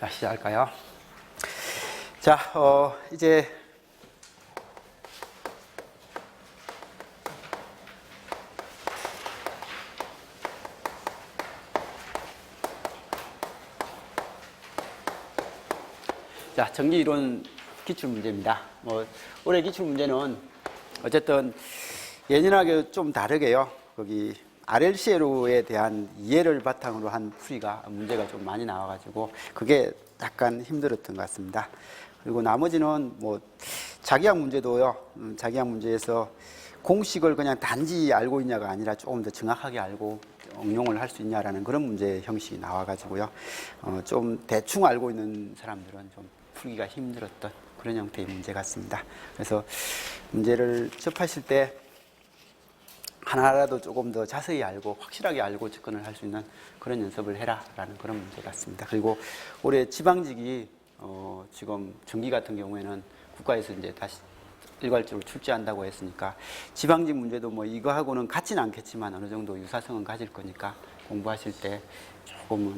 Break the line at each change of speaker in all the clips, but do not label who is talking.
자, 시작할까요? 자, 이제 자, 전기이론 기출문제입니다. 올해 기출문제는 어쨌든 예년하고 좀 다르게요. 거기 RLCLO에 대한 이해를 바탕으로 한 풀이가 문제가 좀 많이 나와가지고 그게 약간 힘들었던 것 같습니다. 그리고 나머지는 자기학 문제도요. 자기학 문제에서 공식을 그냥 단지 알고 있냐가 아니라 조금 더 정확하게 알고 응용을 할 수 있냐라는 그런 문제 형식이 나와가지고요. 좀 대충 알고 있는 사람들은 좀 풀기가 힘들었던 그런 형태의 문제 같습니다. 그래서 문제를 접하실 때 하나라도 조금 더 자세히 알고 확실하게 알고 접근을 할 수 있는 그런 연습을 해라라는 그런 문제 같습니다. 그리고 올해 지방직이 지금 전기 같은 경우에는 국가에서 이제 다시 일괄적으로 출제한다고 했으니까 지방직 문제도 이거하고는 같지는 않겠지만 어느 정도 유사성은 가질 거니까 공부하실 때 조금은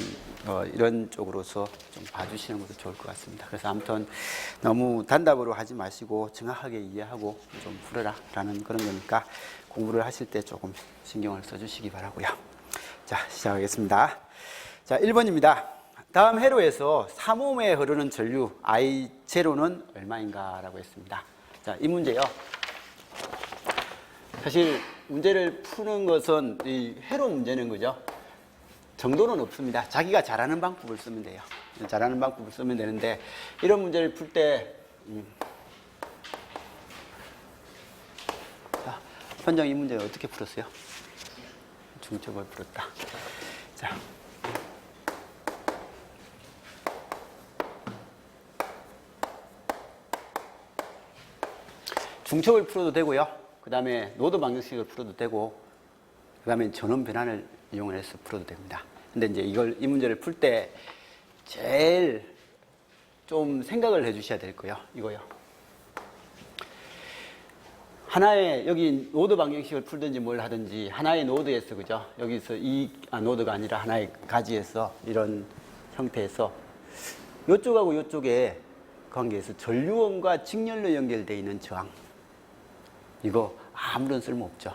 이런 쪽으로서 좀 봐주시는 것도 좋을 것 같습니다. 그래서 아무튼 너무 단답으로 하지 마시고 정확하게 이해하고 좀 풀어라 라는 그런 거니까 공부를 하실 때 조금 신경을 써주시기 바라고요. 자, 시작하겠습니다. 자, 1번입니다. 다음 회로에서 3옴에 흐르는 전류 I0는 얼마인가 라고 했습니다. 자, 이 문제요. 사실 문제를 푸는 것은 이 회로 문제는 그죠? 정도는 없습니다. 자기가 잘하는 방법을 쓰면 돼요. 잘하는 방법을 쓰면 되는데 이런 문제를 풀 때 자, 현장 이 문제 어떻게 풀었어요? 중첩을 풀었다. 자, 중첩을 풀어도 되고요. 그 다음에 노드 방정식을 풀어도 되고, 그 다음에 전원 변환을 이용을 해서 풀어도 됩니다. 근데 이제 이 문제를 풀 때 제일 좀 생각을 해 주셔야 될 거예요. 이거요. 하나의, 여기 노드 방정식을 풀든지 뭘 하든지 하나의 노드에서, 그죠? 여기서 노드가 아니라 하나의 가지에서 이런 형태에서 이쪽하고 이쪽의 관계에서 전류원과 직렬로 연결되어 있는 저항. 이거 아무런 쓸모 없죠.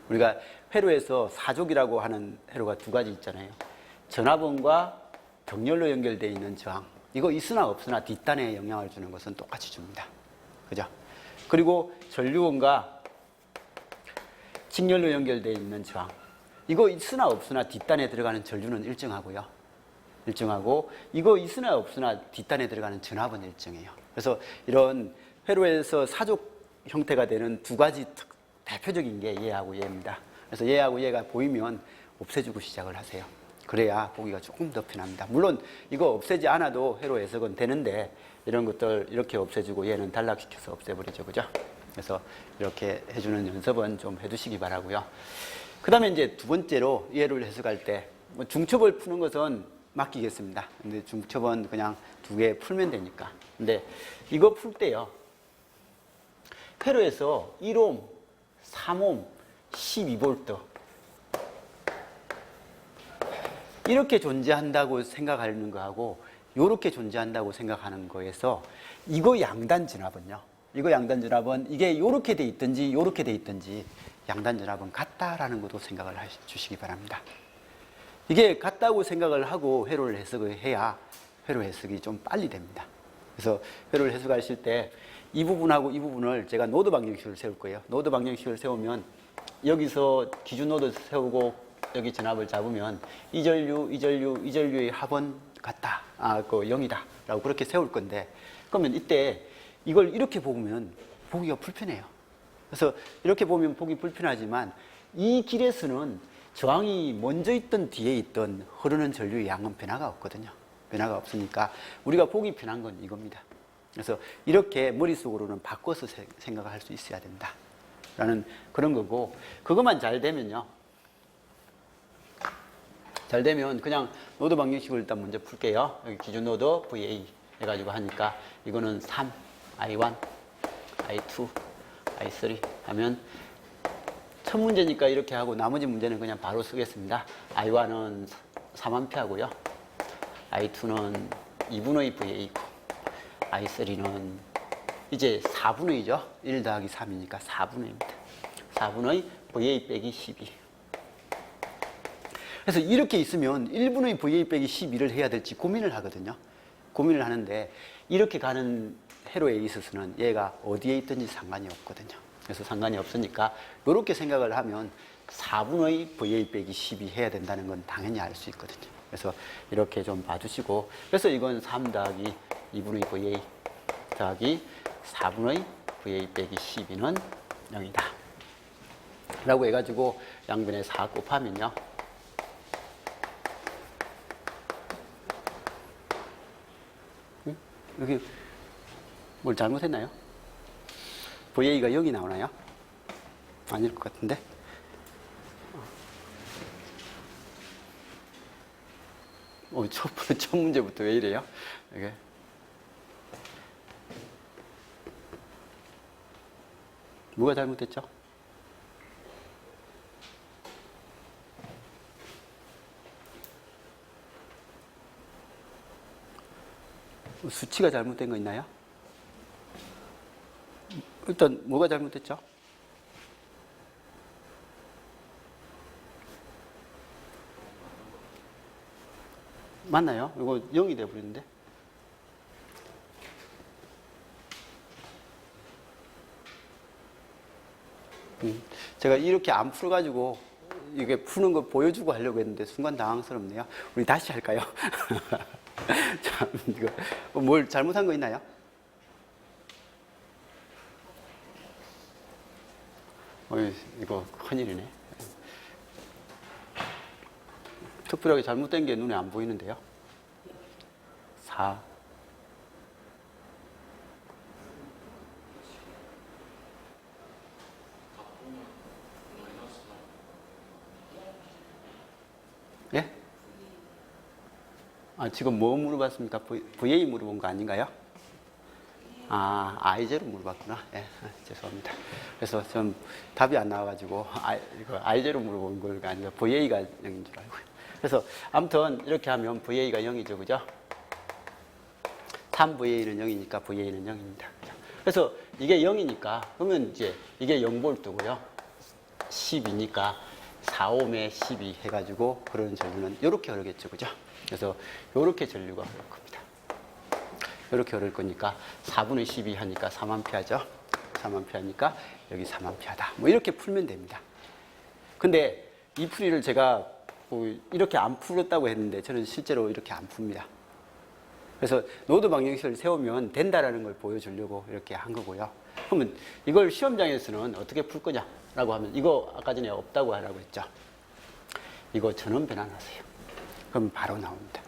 우리가 회로에서 사족이라고 하는 회로가 두 가지 있잖아요. 전압원과 병렬로 연결되어 있는 저항. 이거 있으나 없으나 뒷단에 영향을 주는 것은 똑같이 줍니다. 그죠? 그리고 전류원과 직렬로 연결되어 있는 저항. 이거 있으나 없으나 뒷단에 들어가는 전류는 일정하고요. 일정하고 이거 있으나 없으나 뒷단에 들어가는 전압은 일정해요. 그래서 이런 회로에서 사족 형태가 되는 두 가지 대표적인 게 예하고 예입니다. 그래서 예하고 예가 보이면 없애주고 시작을 하세요. 그래야 보기가 조금 더 편합니다. 물론 이거 없애지 않아도 회로 해석은 되는데 이런 것들 이렇게 없애주고 얘는 단락시켜서 없애버리죠. 그죠? 그래서 이렇게 해주는 연습은 좀 해두시기 바라고요. 그 다음에 이제 두 번째로 예를 해석할 때 중첩을 푸는 것은 맡기겠습니다. 근데 중첩은 그냥 두 개 풀면 되니까. 근데 이거 풀 때요. 회로에서 1옴, 3옴, 12V 이렇게 존재한다고 생각하는 거하고 이렇게 존재한다고 생각하는 거에서 이거 양단 전압은요. 이거 양단 전압은 이게 이렇게 돼 있든지 이렇게 돼 있든지 양단 전압은 같다라는 것도 생각을 해주시기 바랍니다. 이게 같다고 생각을 하고 회로를 해석을 해야 회로 해석이 좀 빨리 됩니다. 그래서 회로를 해석하실 때 이 부분하고 이 부분을 제가 노드 방정식을 세울 거예요. 노드 방정식을 세우면 여기서 기준 노드 세우고 여기 전압을 잡으면 이 전류의 합은 같다. 0이다. 라고 그렇게 세울 건데 그러면 이때 이걸 이렇게 보면 보기가 불편해요. 그래서 이렇게 보면 보기 불편하지만 이 길에서는 저항이 먼저 있던 뒤에 있던 흐르는 전류의 양은 변화가 없거든요. 변화가 없으니까 우리가 보기 편한 건 이겁니다. 그래서 이렇게 머릿속으로는 바꿔서 생각을 할 수 있어야 된다 라는 그런 거고 그것만 잘 되면요. 잘 되면 그냥 노드 방정식을 일단 먼저 풀게요. 여기 기준 노드 VA 해가지고 하니까 이거는 3, I1, I2, I3 하면 첫 문제니까 이렇게 하고 나머지 문제는 그냥 바로 쓰겠습니다. I1은 3A 하고요. I2는 2분의 VA고 I3는 이제 4분의죠. 1 더하기 3이니까 4분의입니다. 4분의 VA 빼기 12. 그래서 이렇게 있으면 1분의 VA 빼기 12를 해야 될지 고민을 하거든요. 고민을 하는데 이렇게 가는 회로에 있어서는 얘가 어디에 있든지 상관이 없거든요. 그래서 상관이 없으니까 이렇게 생각을 하면 4분의 VA 빼기 12 해야 된다는 건 당연히 알 수 있거든요. 그래서 이렇게 좀 봐주시고, 그래서 이건 3 더하기 2분의 VA 더하기 4분의 VA 빼기 12는 0이다 라고 해가지고 양변에 4 곱하면요, 여기 뭘 잘못했나요? VA가 0이 나오나요? 아닐 것 같은데. 첫 문제부터 왜 이래요? 이게. 뭐가 잘못됐죠? 수치가 잘못된 거 있나요? 일단 뭐가 잘못됐죠? 맞나요? 이거 0이 돼버리는데. 제가 이렇게 안 풀어가지고 이게 푸는 거 보여주고 하려고 했는데 순간 당황스럽네요. 우리 다시 할까요? 참, 이거 뭘 잘못한 거 있나요? 이거 큰일이네. 특별하게 잘못된 게 눈에 안 보이는데요. 4. 예? 지금 뭐 물어봤습니까? VA 물어본 거 아닌가요? I0 물어봤구나. 예, 죄송합니다. 그래서 좀 답이 안 나와가지고, 이거 I0 물어본 걸 아니라 VA가 0인 줄 알고요. 그래서 아무튼 이렇게 하면 VA가 0이죠, 그죠? 3VA는 0이니까 VA는 0입니다. 그래서 이게 0이니까, 그러면 이제 이게 0V고요. 10이니까 4옴에 12 해가지고 흐르는 전류는 이렇게 흐르겠죠, 그죠? 그래서 이렇게 전류가 흐를 겁니다. 이렇게 흐를 거니까 4분의 12 하니까 3A죠. 3A 하니까 여기 3A다. 뭐 이렇게 풀면 됩니다. 근데 이 풀이를 제가 이렇게 안 풀었다고 했는데 저는 실제로 이렇게 안 풉니다. 그래서 노드 방정식을 세우면 된다라는 걸 보여주려고 이렇게 한 거고요. 그러면 이걸 시험장에서는 어떻게 풀 거냐라고 하면 이거 아까 전에 없다고 하라고 했죠. 이거 전원 변환하세요. 그럼 바로 나옵니다.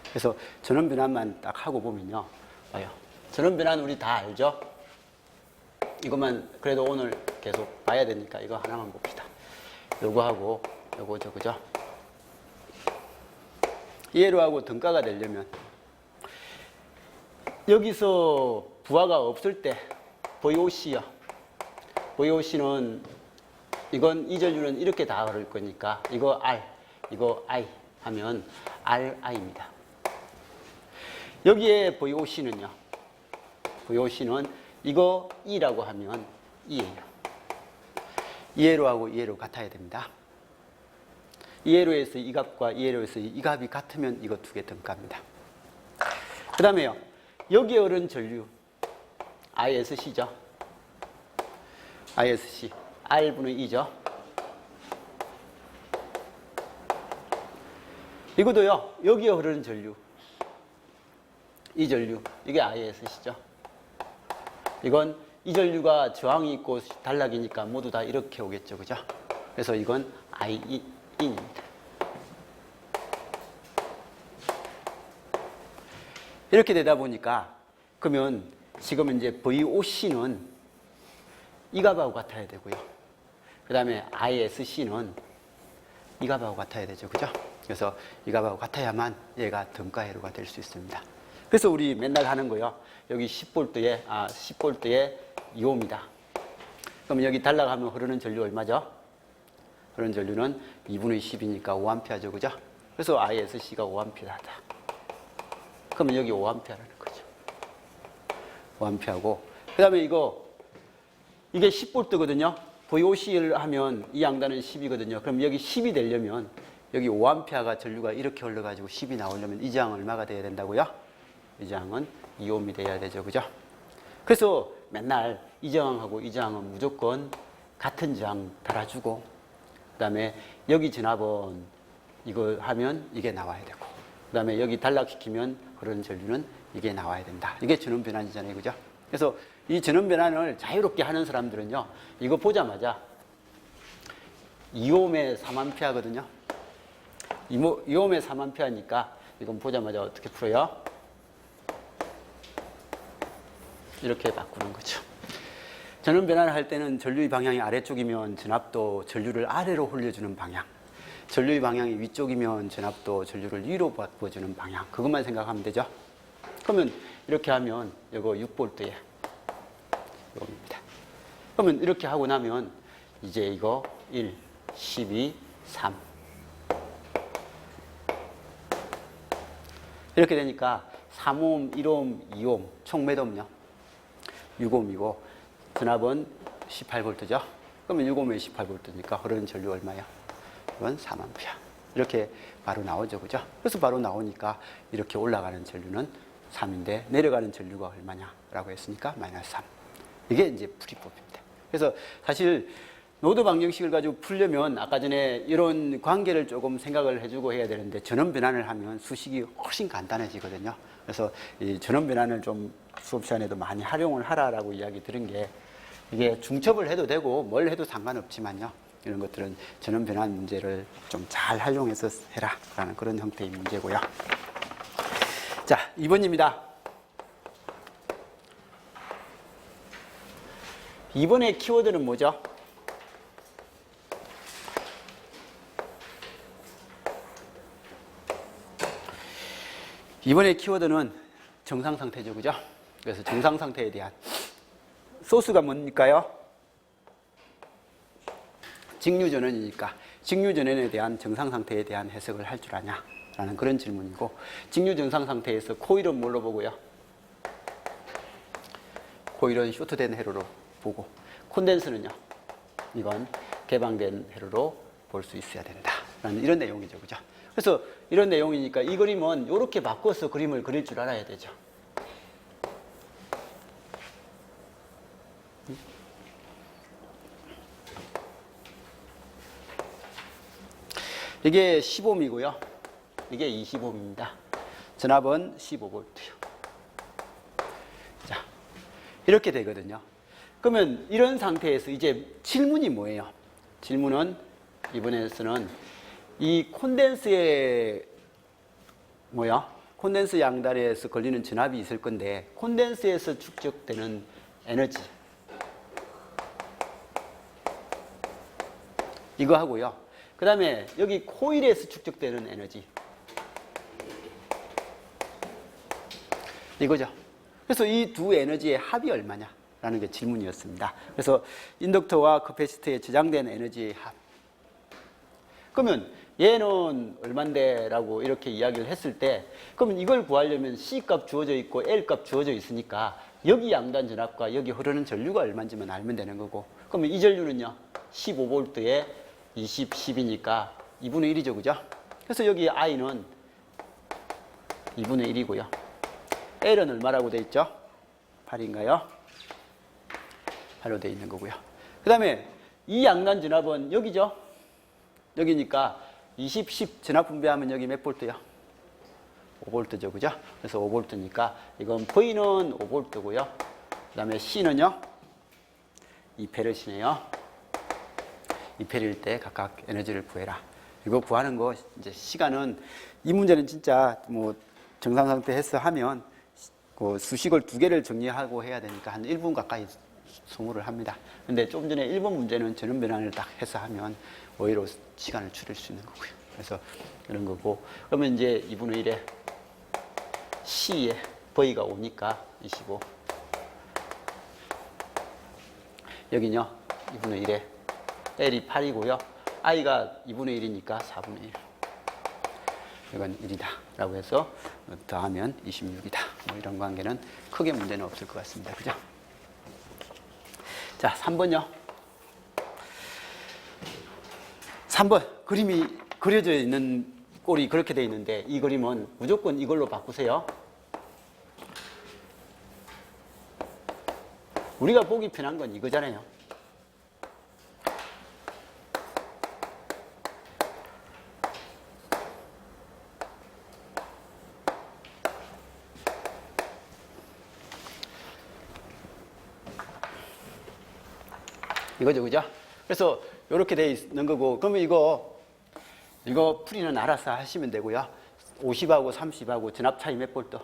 그래서 전원 변환만 딱 하고 보면요. 봐요. 전원 변환 우리 다 알죠? 이것만 그래도 오늘 계속 봐야 되니까 이거 하나만 봅시다. 요거하고 요거죠, 그죠? 이해로하고 등가가 되려면 여기서 부하가 없을 때 VOC요. VOC는 이건 이 전류는 이렇게 다 흐를 거니까 이거 R, 이거 I 하면 RI입니다. 여기에 VOC는요. VOC는 이거 E라고 하면 E예요. 이해로하고 이해로 같아야 됩니다. 이해로에서 이 값과 이해로에서 이 값이 같으면 이거 두 개 등가입니다. 그 다음에요. 여기에 흐른 전류 ISC죠. ISC R분의 E죠. 이것도요. 여기에 흐르는 전류 이 전류 이게 ISC죠. 이건 이 전류가 저항이 있고 단락이니까 모두 다 이렇게 오겠죠, 그죠? 그래서 이건 IE입니다. 이렇게 되다 보니까 그러면 지금 이제 VOC는 이 값하고 같아야 되고요. 그 다음에 ISC는 이 값하고 같아야 되죠, 그죠? 그래서 이 값하고 같아야만 얘가 등가회로가 될 수 있습니다. 그래서 우리 맨날 하는 거요. 여기 10V에 10V에 2Ω입니다. 그럼 여기 단락하면 흐르는 전류 얼마죠? 흐르는 전류는 2분의 10이니까 5A죠, 그죠? 그래서 ISC가 5A다. 그러면 여기 5A라는 거죠. 5A고 그 다음에 이게 10V거든요. VOC를 하면 이 양단은 10이거든요. 그럼 여기 10이 되려면 여기 5A가 전류가 이렇게 흘러가지고 10이 나오려면 이 저항은 얼마가 돼야 된다고요? 이 저항은 2ohm이 돼야 되죠. 그죠? 그래서 맨날 이 저항하고 이 저항은 무조건 같은 저항 달아주고 그 다음에 여기 진압은 이거 하면 이게 나와야 되고 그 다음에 여기 단락시키면 흐르는 전류는 이게 나와야 된다. 이게 전원 변환이잖아요. 그죠? 그래서 이 전원 변환을 자유롭게 하는 사람들은요, 이거 보자마자 2ohm에 3A거든요. 2ohm에 3A니까 이건 보자마자 어떻게 풀어요? 이렇게 바꾸는 거죠. 전원 변환을 할 때는 전류의 방향이 아래쪽이면 전압도 전류를 아래로 흘려주는 방향, 전류의 방향이 위쪽이면 전압도 전류를 위로 바꿔주는 방향, 그것만 생각하면 되죠. 그러면 이렇게 하면 이거 6V에 이겁니다. 그러면 이렇게 하고 나면 이제 이거 1, 12, 3 이렇게 되니까 3ohm, 1ohm, 2ohm 총 몇 ohm요? 6ohm이고 전압은 18V죠. 그러면 6ohm에 18V니까 흐르는 전류 얼마야? 이건 3A. 이렇게 바로 나오죠. 그죠? 그래서 바로 나오니까 이렇게 올라가는 전류는 3인데 내려가는 전류가 얼마냐라고 했으니까 -3. 이게 이제 풀이법입니다. 그래서 사실 노드 방정식을 가지고 풀려면 아까 전에 이런 관계를 조금 생각을 해주고 해야 되는데 전원 변환을 하면 수식이 훨씬 간단해지거든요. 그래서 이 전원 변환을 좀 수업 시간에도 많이 활용을 하라라고 이야기 들은 게 이게 중첩을 해도 되고 뭘 해도 상관없지만요. 이런 것들은 전원 변환 문제를 좀 잘 활용해서 해라라는 그런 형태의 문제고요. 자, 2번입니다. 2번의 키워드는 뭐죠? 이번의 키워드는 정상 상태죠. 그죠? 그래서 정상 상태에 대한 소스가 뭡니까요? 직류전원이니까 직류전원에 대한 정상 상태에 대한 해석을 할 줄 아냐? 라는 그런 질문이고, 직류 정상 상태에서 코일은 뭘로 보고요? 코일은 쇼트된 회로로 보고, 콘덴스는요? 이건 개방된 회로로 볼 수 있어야 된다. 라는 이런 내용이죠. 그죠? 그래서 이런 내용이니까 이 그림은 이렇게 바꿔서 그림을 그릴 줄 알아야 되죠. 이게 10ohm이고요. 이게 20ohm입니다. 전압은 15V요. 자, 이렇게 되거든요. 그러면 이런 상태에서 이제 질문이 뭐예요? 질문은 이번에서는 이 콘덴스에 콘덴스 양다리에서 걸리는 전압이 있을 건데 콘덴스에서 축적되는 에너지 이거 하고요. 그 다음에 여기 코일에서 축적되는 에너지 이거죠. 그래서 이 두 에너지의 합이 얼마냐라는 게 질문이었습니다. 그래서 인덕터와 커패시터에 저장된 에너지의 합. 그러면 얘는 얼만데 라고 이렇게 이야기를 했을 때 그러면 이걸 구하려면 C값 주어져 있고 L값 주어져 있으니까 여기 양단 전압과 여기 흐르는 전류가 얼마인지만 알면 되는 거고, 그러면 이 전류는요 15V에 20, 10이니까 2분의 1이죠. 그죠? 그래서 여기 I는 2분의 1이고요. L은 얼마라고 돼 있죠? 8인가요? 8로 돼 있는 거고요. 그 다음에 이 양단 전압은 여기죠? 여기니까 20, 10 전압 분배하면 여기 몇 볼트요? 5V죠. 그죠? 그래서 5V니까 이건 V는 5V고요. 그 다음에 C는요? 2페르시네요. 2페르일 때 각각 에너지를 구해라. 이거 구하는 거 이제 시간은 이 문제는 진짜 뭐 정상 상태 해서 하면 그 수식을 2개를 정리하고 해야 되니까 한 1분 가까이 소모를 합니다. 근데 조금 전에 1번 문제는 전원 변환을 딱 해서 하면 오히려 시간을 줄일 수 있는 거고요. 그래서 이런 거고, 그러면 이제 2분의 1에 C에 V가 5니까 25. 여기는요 2분의 1에 L이 8이고요. I가 2분의 1이니까 4분의 1. 이건 1이다 라고 해서 더하면 26이다. 뭐 이런 관계는 크게 문제는 없을 것 같습니다. 그죠? 자, 3번요. 3번 그림이 그려져 있는 꼴이 그렇게 돼 있는데 이 그림은 무조건 이걸로 바꾸세요. 우리가 보기 편한 건 이거잖아요. 이거죠, 그죠? 그래서 이렇게 돼 있는 거고, 그러면 이거 풀이는 알아서 하시면 되고요. 50하고 30하고 전압 차이 몇 볼트?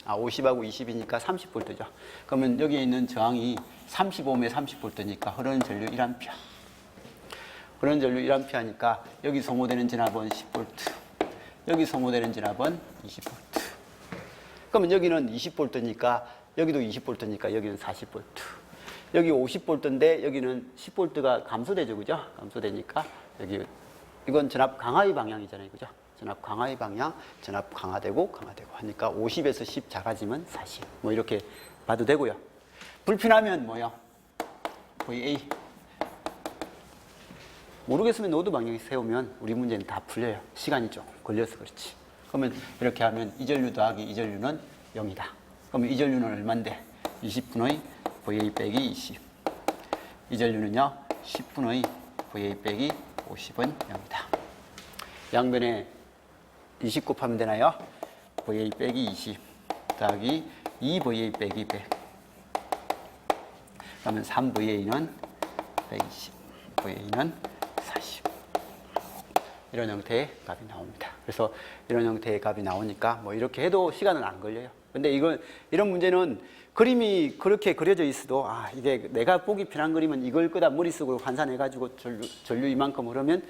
50하고 20이니까 30볼트죠. 그러면 여기 있는 저항이 35매 30볼트니까 흐르는 전류 1A. 흐르는 전류 1A니까 여기 소모되는 전압은 10볼트. 여기 소모되는 전압은 20볼트. 그러면 여기는 20볼트니까 여기도 20볼트니까 여기는 40볼트. 여기 50볼트인데 여기는 10볼트가 감소되죠, 그죠? 감소되니까 여기 이건 전압 강하의 방향이잖아요, 그죠? 전압 강하의 방향, 전압 강화되고 강화되고 하니까 50에서 10 작아지면 40. 뭐 이렇게 봐도 되고요. 불편하면 뭐요? VA. 모르겠으면 노드 방향 세우면 우리 문제는 다 풀려요. 시간이 좀 걸려서 그렇지. 그러면 이렇게 하면 이전류 더하기 이전류는 0이다. 그러면 이전류는 얼만데? 20분의 VA 빼기 20. 이전류는요, 10분의 VA 빼기 50은 0이다. 양변에 20 곱하면 되나요? VA 빼기 20 더하기 2VA 빼기 100. 그러면 3VA는 120, VA는 40. 이런 형태의 값이 나옵니다. 그래서 이런 형태의 값이 나오니까 뭐 이렇게 해도 시간은 안 걸려요. 근데 이런 문제는 그림이 그렇게 그려져 있어도 이게 내가 보기 편한 그림은 이걸 거다 머릿속으로 환산해가지고 전류 이만큼 흐르면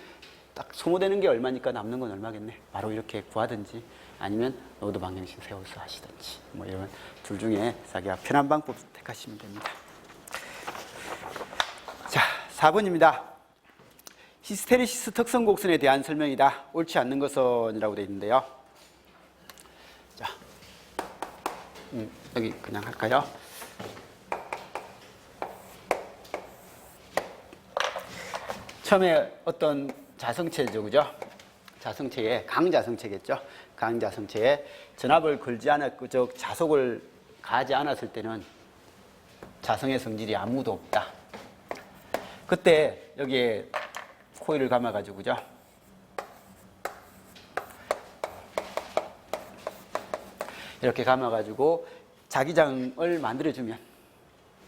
딱 소모되는 게 얼마니까 남는 건 얼마겠네. 바로 이렇게 구하든지 아니면 노드 방향식 세워서 하시든지 뭐 이런 둘 중에 자기가 편한 방법 택하시면 됩니다. 자, 4번입니다. 히스테리시스 특성 곡선에 대한 설명이다. 옳지 않는 것은이라고 되어 있는데요. 자, 여기 그냥 할까요? 처음에 어떤 자성체죠, 그죠? 자성체에, 강자성체겠죠? 강자성체에 전압을 걸지 않았고, 자속을 가하지 않았을 때는 자성의 성질이 아무도 없다. 그때 여기에 코일을 감아가지고, 그죠? 이렇게 감아가지고 자기장을 만들어주면,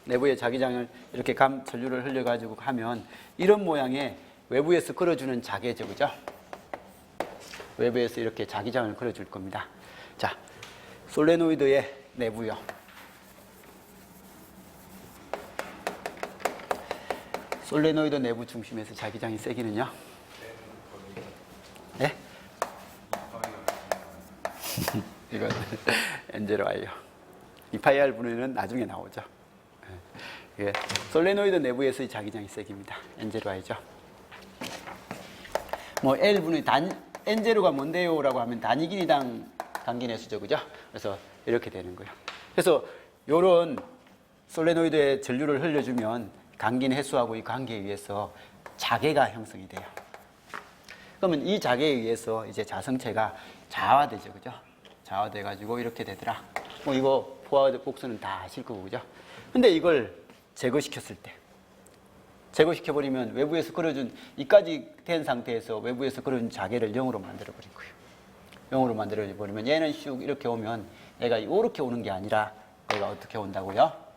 내부에 자기장을 이렇게 전류를 흘려가지고 하면 이런 모양의 외부에서 걸어주는 자개죠, 그죠? 외부에서 이렇게 자기장을 걸어줄 겁니다. 자, 솔레노이드의 내부요. 솔레노이드 내부 중심에서 자기장이 세기는요? 네? 이건 N0I요. 2파이R 분해는 나중에 나오죠. 예, 솔레노이드 내부에서의 자기장이 세기입니다. N0I죠. 뭐 L분의 N0가 뭔데요? 라고 하면 단위 길이당 단기내수죠, 그죠? 그래서 이렇게 되는 거예요. 그래서 요런 솔레노이드에 전류를 흘려주면 강긴 횟수하고 이 관계에 의해서 자개가 형성이 돼요. 그러면 이 자개에 의해서 이제 자성체가 자화되죠, 그죠? 자화돼가지고 이렇게 되더라. 뭐 이거 포화 복수는 다 아실 거고, 그죠? 근데 이걸 제거시켰을 때, 제거시켜버리면 외부에서 걸어준, 이까지 된 상태에서 외부에서 걸어준 자개를 0으로 만들어버린 거예요. 0으로 만들어버리면 얘는 슉 이렇게 오면 얘가 이렇게 오는 게 아니라 얘가 어떻게 온다고요?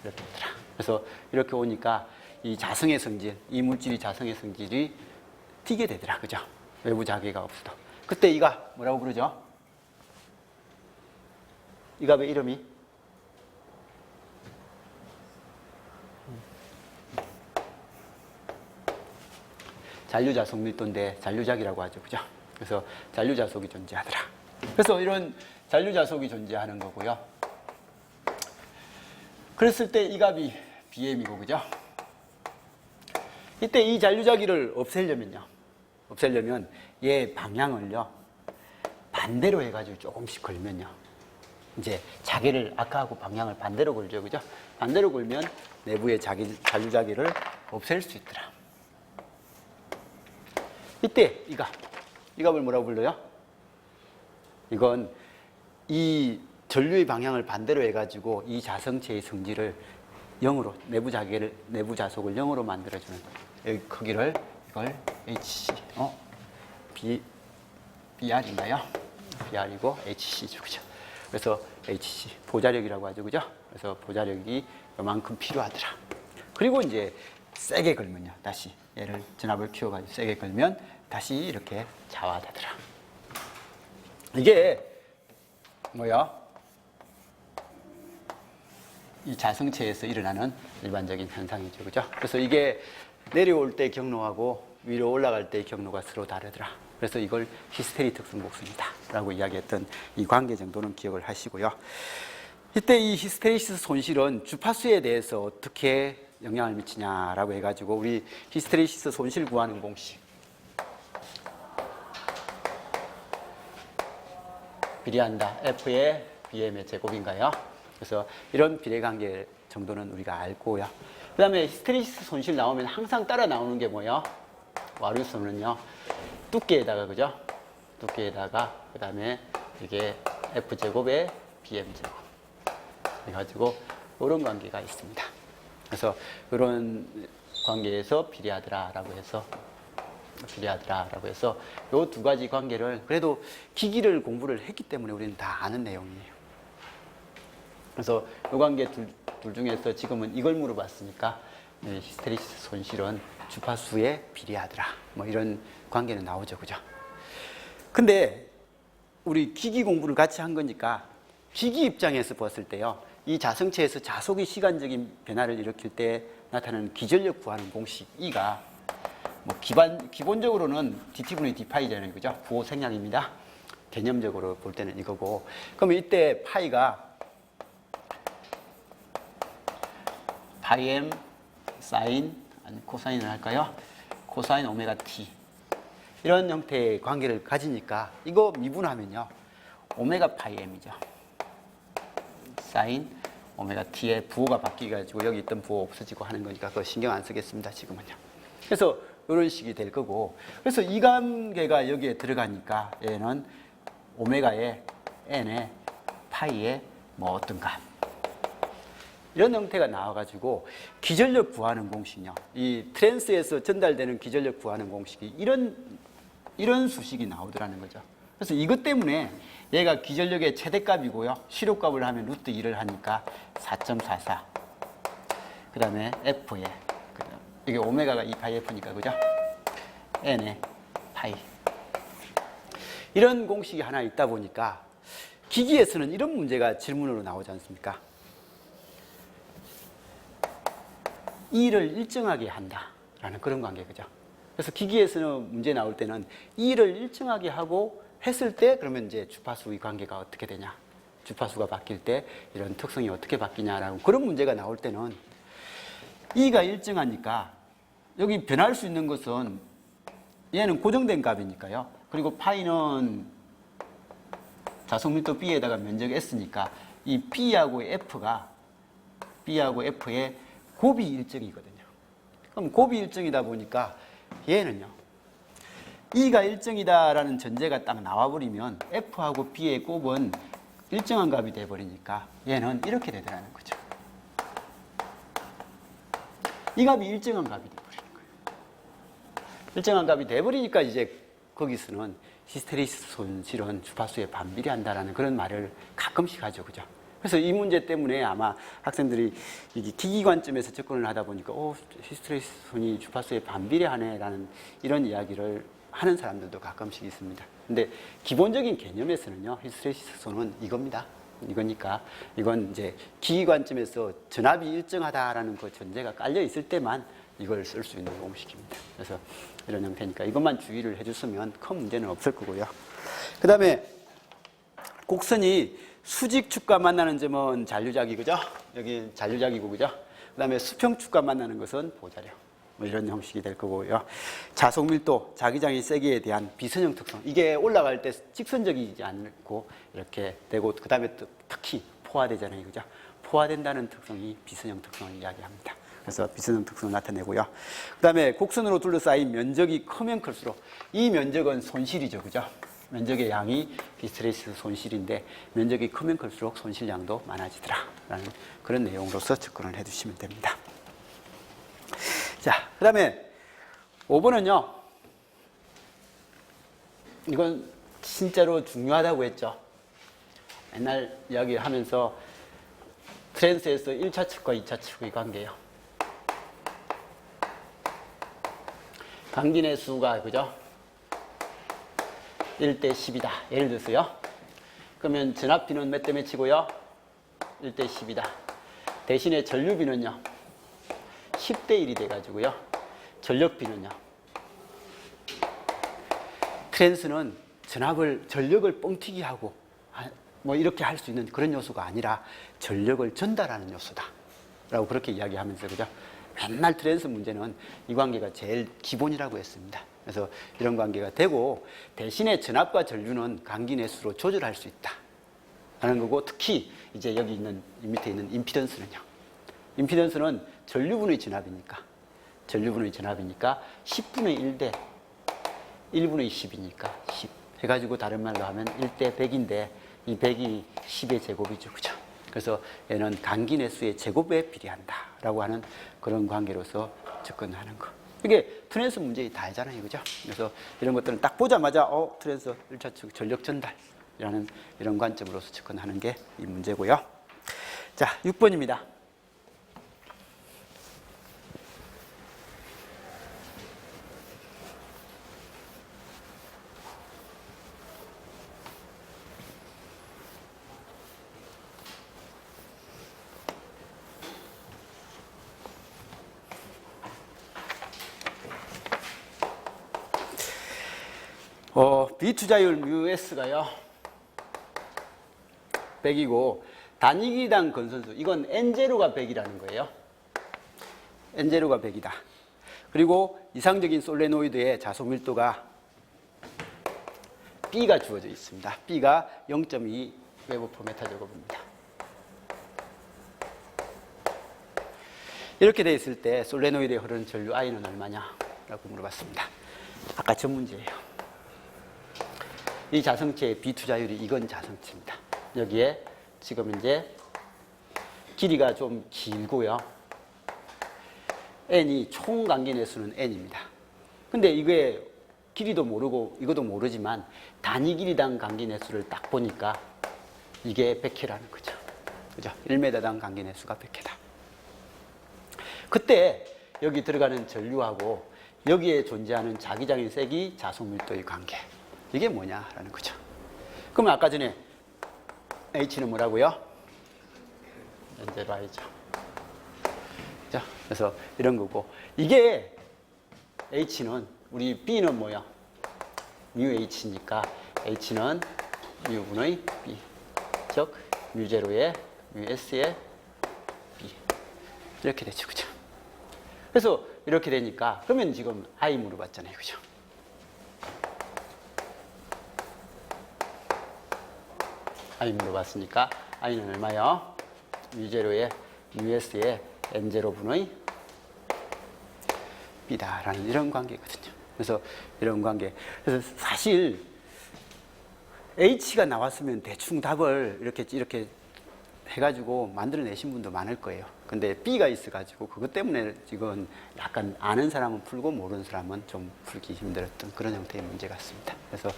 이렇게 오더라. 그래서 이렇게 오니까 이 자성의 성질, 이 물질이 자성의 성질이 튀게 되더라. 그죠? 외부 자개가 없어도. 그때 이가 뭐라고 부르죠? 이 값의 이름이 잔류자속 밀도인데 잔류작이라고 하죠. 그죠? 그래서 잔류자속이 존재하더라. 그래서 이런 잔류자속이 존재하는 거고요. 그랬을 때 이 값이 BM이고, 그죠? 이때 이 잔류자기를 없애려면 얘 방향을요, 반대로 해가지고 조금씩 걸면요. 이제 자기를 아까하고 방향을 반대로 걸죠, 그죠? 반대로 걸면 내부의 잔류자기를 없앨 수 있더라. 이때 이 값을 뭐라고 불러요? 이건 이 전류의 방향을 반대로 해가지고 이 자성체의 성질을 0으로 내부 자속을 0으로 만들어주는 여기 크기를 이걸 HC BR인가요? BR이고 HC죠, 그죠? 그래서 HC 보자력이라고 하죠, 그죠? 그래서 보자력이 요만큼 필요하더라. 그리고 이제 세게 걸면요, 다시 얘를 전압을 키워가지고 세게 걸면 다시 이렇게 자화되더라. 이게 뭐야? 이 자성체에서 일어나는 일반적인 현상이죠, 그죠? 그래서 이게 내려올 때 경로하고 위로 올라갈 때의 경로가 서로 다르더라. 그래서 이걸 히스테리 특성 복수입니다 라고 이야기했던 이 관계 정도는 기억을 하시고요. 이때 이 히스테리시스 손실은 주파수에 대해서 어떻게 영향을 미치냐라고 해가지고 우리 히스테리시스 손실 구하는 공식 비례한다. F의 BM의 제곱인가요? 그래서 이런 비례관계 정도는 우리가 알고요. 그 다음에 히스테리시스 손실 나오면 항상 따라 나오는 게 뭐예요? 와류수는요. 두께에다가, 그죠? 두께에다가, 그 다음에 이게 F제곱에 BM제곱. 해가지고, 이런 관계가 있습니다. 그래서, 이런 관계에서 비례하더라라고 해서, 요 두 가지 관계를, 그래도 기기를 공부를 했기 때문에 우리는 다 아는 내용이에요. 그래서 요 관계 둘 중에서 지금은 이걸 물어봤으니까, 히스테리시스 손실은 주파수에 비례하더라. 뭐 이런 관계는 나오죠, 그죠? 근데 우리 기기 공부를 같이 한 거니까 기기 입장에서 봤을 때요, 이 자성체에서 자속의 시간적인 변화를 일으킬 때 나타나는 기전력 구하는 공식 E가 뭐 기본적으로는 dt분의 d파이잖아요, 그죠? 부호 생략입니다. 개념적으로 볼 때는 이거고, 그러면 이때 파이가 파이 m 사인 아니 코사인을 할까요? 코사인 오메가 t 이런 형태의 관계를 가지니까 이거 미분하면요 오메가 파이 m이죠. 사인 오메가 t의 부호가 바뀌어가지고 여기 있던 부호 없어지고 하는 거니까 그거 신경 안 쓰겠습니다, 지금은요. 그래서 이런 식이 될 거고, 그래서 이 관계가 여기에 들어가니까 얘는 오메가의 n의 파이의 뭐 어떤 값 이런 형태가 나와가지고 기전력 구하는 공식이요. 이 트랜스에서 전달되는 기전력 구하는 공식이 이런 수식이 나오더라는 거죠. 그래서 이것 때문에 얘가 기전력의 최대값이고요. 실효값을 하면 루트 2를 하니까 4.44. 그 다음에 F에, 이게 오메가가 2파이 F니까, 그죠? N의 파이. 이런 공식이 하나 있다 보니까 기기에서는 이런 문제가 질문으로 나오지 않습니까? E를 일정하게 한다라는 그런 관계, 그죠? 그래서 기기에서는 문제 나올 때는 E를 일정하게 하고 했을 때 그러면 이제 주파수의 관계가 어떻게 되냐, 주파수가 바뀔 때 이런 특성이 어떻게 바뀌냐라고 그런 문제가 나올 때는 E가 일정하니까 여기 변할 수 있는 것은 얘는 고정된 값이니까요. 그리고 파이는 자성밀도 B에다가 면적 S니까 이 B하고 F의 곱이 일정이거든요. 그럼 곱이 일정이다 보니까 얘는요, E가 일정이다라는 전제가 딱 나와버리면 F하고 B의 곱은 일정한 값이 돼버리니까 얘는 이렇게 되더라는 거죠. 이 값이 일정한 값이 돼버리는 거예요. 일정한 값이 돼버리니까 이제 거기서는 히스테리시스 손실은 주파수에 반비례한다라는 그런 말을 가끔씩 하죠, 그죠? 그래서 이 문제 때문에 아마 학생들이 이게 기기 관점에서 접근을 하다 보니까 히스테리시스 손이 주파수에 반비례하네라는 이런 이야기를 하는 사람들도 가끔씩 있습니다. 근데 기본적인 개념에서는요, 히스테리시스 손은 이겁니다. 이거니까 이건 이제 기기 관점에서 전압이 일정하다라는 그 전제가 깔려 있을 때만 이걸 쓸 수 있는 공식입니다. 그래서 이런 형태니까 이것만 주의를 해줬으면 큰 문제는 없을 거고요. 그 다음에 곡선이 수직축과 만나는 점은 잔류자기, 그죠? 여기 잔류자기고, 그죠? 그 다음에 수평축과 만나는 것은 보자력. 뭐 이런 형식이 될 거고요. 자속 밀도, 자기장의 세기에 대한 비선형 특성. 이게 올라갈 때 직선적이지 않고 이렇게 되고, 그 다음에 특히 포화되잖아요. 그죠? 포화된다는 특성이 비선형 특성을 이야기합니다. 그래서 비선형 특성을 나타내고요. 그 다음에 곡선으로 둘러싸인 면적이 크면 클수록, 이 면적은 손실이죠. 그죠? 면적의 양이 히스테레시스 손실인데, 면적이 크면 클수록 손실량도 많아지더라 라는 그런 내용으로서 접근을 해 주시면 됩니다. 자, 그 다음에 5번은요, 이건 진짜로 중요하다고 했죠. 옛날 이야기하면서 트랜스에서 1차 측과 2차 측의 관계예요. 강진의 수가, 그죠? 1대 10이다. 예를 들어서요. 그러면 전압비는 몇 대 몇이고요? 1대 10이다. 대신에 전류비는요, 10대 1이 돼가지고요. 전력비는요, 트랜스는 전력을 뻥튀기 하고 뭐 이렇게 할 수 있는 그런 요소가 아니라 전력을 전달하는 요소다 라고 그렇게 이야기하면서, 그죠? 맨날 트랜스 문제는 이 관계가 제일 기본이라고 했습니다. 그래서 이런 관계가 되고, 대신에 전압과 전류는 강기 내수로 조절할 수 있다 라는 거고, 특히 이제 여기 있는, 이 밑에 있는 임피던스는요, 임피던스는 전류분의 전압이니까 10분의 1대 1분의 10이니까 10 해가지고 다른 말로 하면 1대 100인데, 이 100이 10의 제곱이죠. 그죠? 그래서 얘는 강기 내수의 제곱에 비례한다 라고 하는 그런 관계로서 접근하는 거. 이게 트랜스 문제의 다잖아요. 그죠? 그래서 이런 것들은 딱 보자마자 트랜스 1차 측 전력 전달이라는 이런 관점으로서 접근하는 게 이 문제고요. 자, 6번입니다. 비투자율 μS가요 100이고, 단위기당 건선수, 이건 N0가 100이라는 거예요. N0가 100이다. 그리고 이상적인 솔레노이드의 자속 밀도가 B가 주어져 있습니다. B가 0.2 웨버/메타제곱입니다. 이렇게 돼 있을 때 솔레노이드에 흐르는 전류 I는 얼마냐 라고 물어봤습니다. 아까 전 문제예요. 이 자성체의 비투자율이, 이건 자성체입니다. 여기에 지금 이제 길이가 좀 길고요. N이 총 강기 내수는 N입니다. 근데 이게 길이도 모르고 이것도 모르지만 단위 길이당 강기 내수를 딱 보니까 이게 100회라는 거죠. 그죠? 1m당 강기 내수가 100회다. 그때 여기 들어가는 전류하고 여기에 존재하는 자기장의 세기, 자속 밀도의 관계, 이게 뭐냐라는 거죠. 그러면 아까 전에 H는 뭐라고요? N0 I죠. 자, 그래서 이런 거고, 이게 H는, 우리 B는 뭐야? μH니까 H는 μ분의 B, 즉 μ0의 μS의 B, 이렇게 되죠. 그죠? 그래서 이렇게 되니까, 그러면 지금 I 물어봤잖아요. 그죠? I 물어봤으니까 I는 얼마요? μ0의 μS의 N0분의 B다라는 이런 관계거든요. 그래서 이런 관계. 그래서 사실 H가 나왔으면 대충 답을 이렇게 해가지고 만들어내신 분도 많을 거예요. 근데 B가 있어가지고 그것 때문에 지금 약간 아는 사람은 풀고 모르는 사람은 좀 풀기 힘들었던 그런 형태의 문제 같습니다. 그래서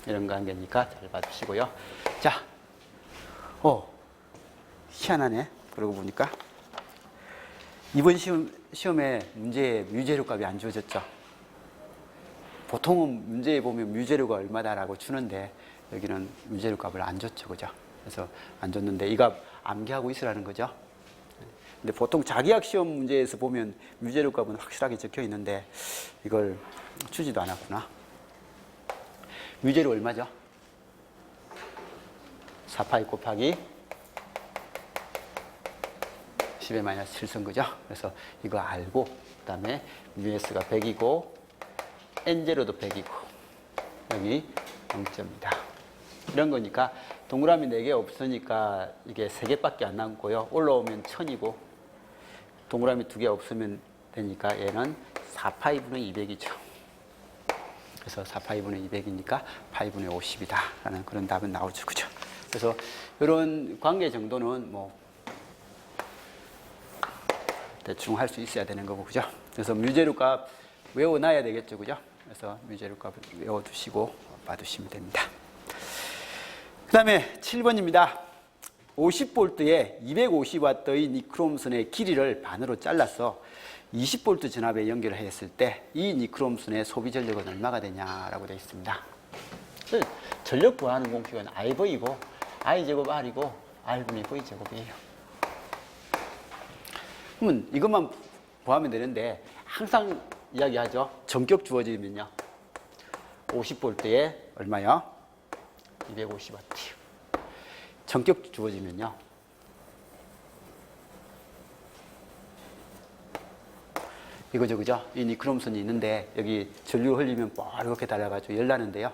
이런 관계니까 잘 봐주시고요. 자, 희한하네. 그러고 보니까 이번 시험에 문제에 μ제로값이 안 주어졌죠. 보통은 문제에 보면 μ제로가 얼마다라고 주는데 여기는 μ제로값을 안 줬죠. 그죠? 그래서 안 줬는데 이 값 암기하고 있으라는 거죠. 근데 보통 자기학 시험 문제에서 보면 μ제로값은 확실하게 적혀 있는데 이걸 주지도 않았구나. μ제로 얼마죠? 4파이 곱하기 10 10의 마이너스 7선 거죠. 그래서 이거 알고 그다음에 μs가 100이고 n0도 100이고 여기 0점이다. 이런 거니까 동그라미 4개 없으니까 이게 3개밖에 안 남고요. 올라오면 1000이고 동그라미 2개 없으면 되니까 얘는 4파이분의 200이죠. 그래서 4파이분의 200이니까 파이분의 50이다 라는 그런 답은 나오죠. 그죠? 그래서 이런 관계 정도는 뭐 대충 할 수 있어야 되는 거고, 그죠? 그래서 뮤제루 값 외워놔야 되겠죠. 그죠? 그래서 뮤제루 값을 외워두시고 봐두시면 됩니다. 그 다음에 7번입니다. 50V에 250W의 니크롬선의 길이를 반으로 잘라서 20V 전압에 연결을 했을 때 이 니크롬선의 소비 전력은 얼마가 되냐라고 되어 있습니다. 전력 구하는 공식은 IV고 I제곱 R이고 R분의 V제곱이에요. 그러면 이것만 구하면 되는데 항상 이야기하죠. 전격 주어지면요. 50V에 얼마요? 250W. 전격 주어지면요. 이거죠, 그죠? 이 니크롬선이 있는데 여기 전류 흘리면 이렇게 달려가지고 열나는데요.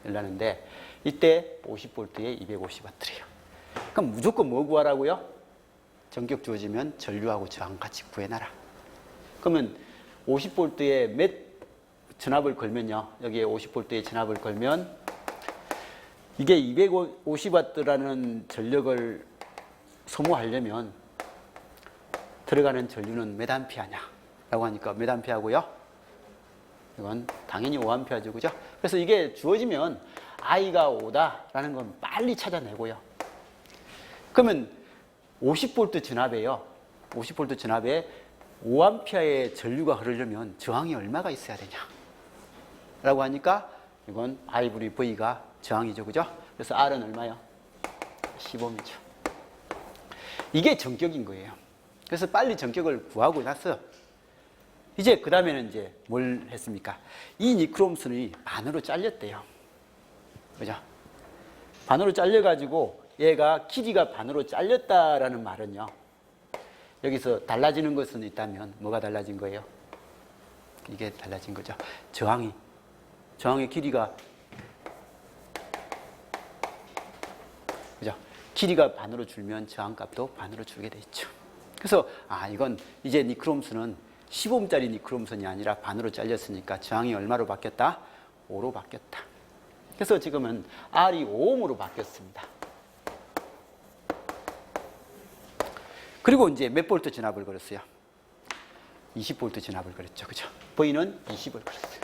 열나는데 이때 50V에 250W래요. 그럼 무조건 뭐 구하라고요? 전격 주어지면 전류하고 저항 같이 구해놔라. 그러면 50V에 몇 전압을 걸면요. 여기에 50V에 전압을 걸면 이게 250W라는 전력을 소모하려면 들어가는 전류는 몇 암페어냐? 라고 하니까 몇 암페어고요? 이건 당연히 5암페어죠. 그죠? 그래서 이게 주어지면 I가 5다라는 건 빨리 찾아내고요. 그러면 50V 전압에요. 50V 전압에 5암페어의 전류가 흐르려면 저항이 얼마가 있어야 되냐? 라고 하니까 이건 I분의 V가 저항이죠. 그죠? 그래서 R은 얼마요? 15m죠. 이게 전격인 거예요. 그래서 빨리 전격을 구하고 나서 이제 그 다음에는 이제 뭘 했습니까? 이 니크롬선이 반으로 잘렸대요. 그죠? 반으로 잘려가지고 얘가 길이가 반으로 잘렸다라는 말은요. 여기서 달라지는 것은 있다면 뭐가 달라진 거예요? 이게 달라진 거죠. 저항의 길이가 그죠? 길이가 반으로 줄면 저항값도 반으로 줄게 돼 있죠. 그래서 이건 이제 니크롬선은 15ohm짜리 니크롬선이 아니라 반으로 잘렸으니까 저항이 얼마로 바뀌었다? 5로 바뀌었다. 그래서 지금은 R이 5ohm으로 바뀌었습니다. 그리고 이제 몇 볼트 전압을 걸었어요? 20V 전압을 걸었죠. 그죠? V는 20을 걸었어요.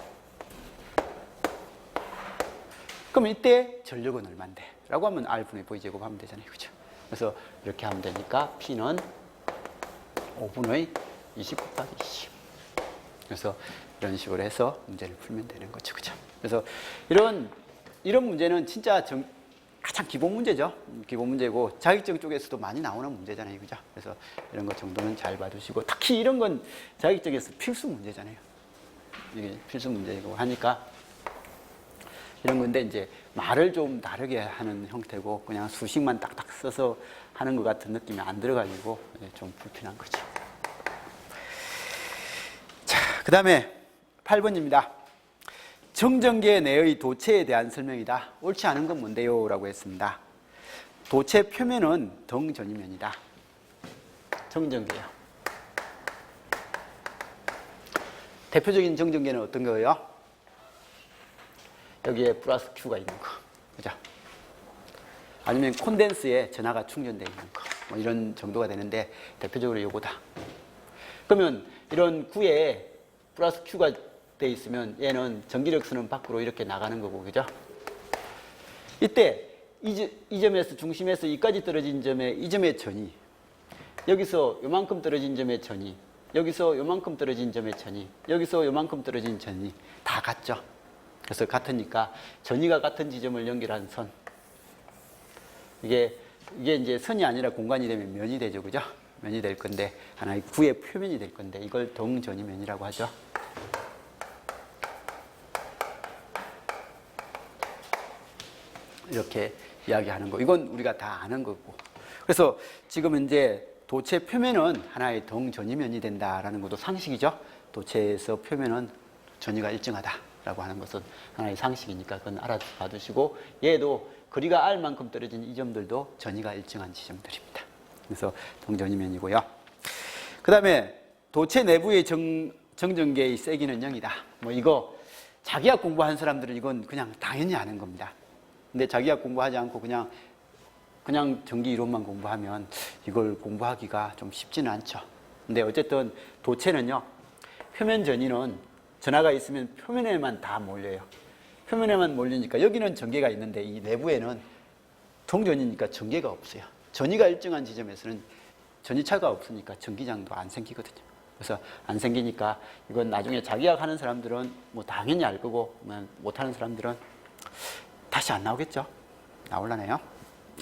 그럼 이때 전력은 얼마인데? 라고 하면 R분의 V제곱 하면 되잖아요. 그죠? 그래서 이렇게 하면 되니까 P는 5분의 20 곱하기 20. 그래서 이런 식으로 해서 문제를 풀면 되는 거죠. 그죠? 그래서 이런 문제는 진짜 가장 기본 문제죠. 기본 문제고 자격증 쪽에서도 많이 나오는 문제잖아요. 그죠? 그래서 이런 것 정도는 잘 봐두시고 특히 이런 건 자격증에서 필수 문제잖아요. 이게 필수 문제이고 하니까 이런 건데 이제 말을 좀 다르게 하는 형태고 그냥 수식만 딱딱 써서 하는 것 같은 느낌이 안 들어가지고 좀 불편한 거죠. 자, 그 다음에 8번입니다. 정전계 내의 도체에 대한 설명이다. 옳지 않은 건 뭔데요? 라고 했습니다. 도체 표면은 덩전이면이다. 정전계요. 대표적인 정전계는 어떤 거예요? 여기에 플러스 Q가 있는 거. 그죠? 아니면 콘덴스에 전하가 충전되어 있는 거. 뭐 이런 정도가 되는데 대표적으로 요거다. 그러면 이런 구에 플러스 Q가 돼 있으면 얘는 전기력선은 밖으로 이렇게 나가는 거고, 그죠? 이때 이 점에서 중심에서 이까지 떨어진 점에 이 점의 전이, 여기서 요만큼 떨어진 점의 전이, 여기서 요만큼 떨어진 점의 전이, 여기서 요만큼 떨어진 전이 다 같죠? 그래서 같으니까 전이가 같은 지점을 연결한 선. 이게 이제 선이 아니라 공간이 되면 면이 되죠, 그죠? 면이 될 건데 하나의 구의 표면이 될 건데 이걸 덩전이면이라고 하죠. 이렇게 이야기하는 거. 이건 우리가 다 아는 거고. 그래서 지금 이제 도체 표면은 하나의 동전이면이 된다라는 것도 상식이죠. 도체에서 표면은 전이가 일정하다라고 하는 것은 하나의 상식이니까 그건 알아봐 두시고, 얘도 거리가 r만큼 떨어진 이 점들도 전이가 일정한 지점들입니다. 그래서 동전이면이고요. 그 다음에 도체 내부의 정전계의 세기는 0이다. 뭐 이거 자기학 공부한 사람들은 이건 그냥 당연히 아는 겁니다. 근데 자기학 공부하지 않고 그냥 전기 이론만 공부하면 이걸 공부하기가 좀 쉽지는 않죠. 근데 어쨌든 도체는요, 표면 전이는 전하가 있으면 표면에만 다 몰려요. 표면에만 몰리니까 여기는 전개가 있는데 이 내부에는 동전이니까 전개가 없어요. 전이가 일정한 지점에서는 전이차가 없으니까 전기장도 안 생기거든요. 그래서 안 생기니까 이건 나중에 자기학 하는 사람들은 뭐 당연히 알 거고, 못하는 사람들은 다시 안 나오겠죠. 나올라네요.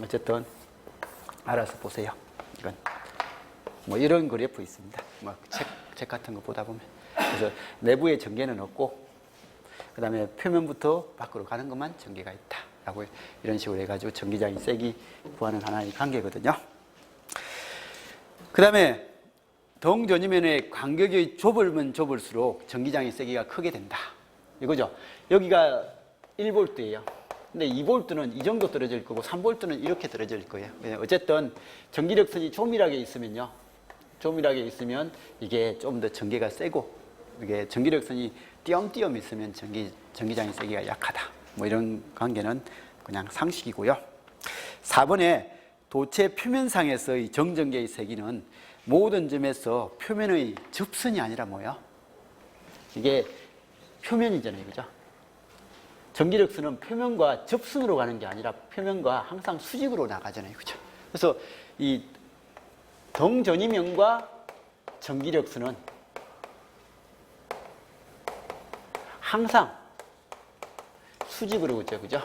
어쨌든 알아서 보세요. 이건 뭐 이런 그래프 있습니다. 뭐 책 같은 거 보다 보면. 그래서 내부에 전개는 없고, 그 다음에 표면부터 밖으로 가는 것만 전개가 있다라고 이런 식으로 해가지고 전기장이 세기 구하는 하나의 관계거든요. 그 다음에 동전이면의 간격이 좁으면 좁을수록 전기장의 세기가 크게 된다. 이거죠. 여기가 1V예요. 근데 2V는 이 정도 떨어질 거고 3V는 이렇게 떨어질 거예요. 어쨌든 전기력선이 조밀하게 있으면요. 조밀하게 있으면 이게 좀 더 전개가 세고, 이게 전기력선이 띄엄띄엄 있으면 전기장의 세기가 약하다. 뭐 이런 관계는 그냥 상식이고요. 4번에 도체 표면상에서의 정전계의 세기는 모든 점에서 표면의 접선이 아니라 뭐예요? 이게 표면이잖아요. 그죠? 전기력선은 표면과 접선으로 가는 게 아니라 표면과 항상 수직으로 나가잖아요. 그죠? 그래서 이 동전이면과 전기력선은 항상 수직으로 오죠. 그죠?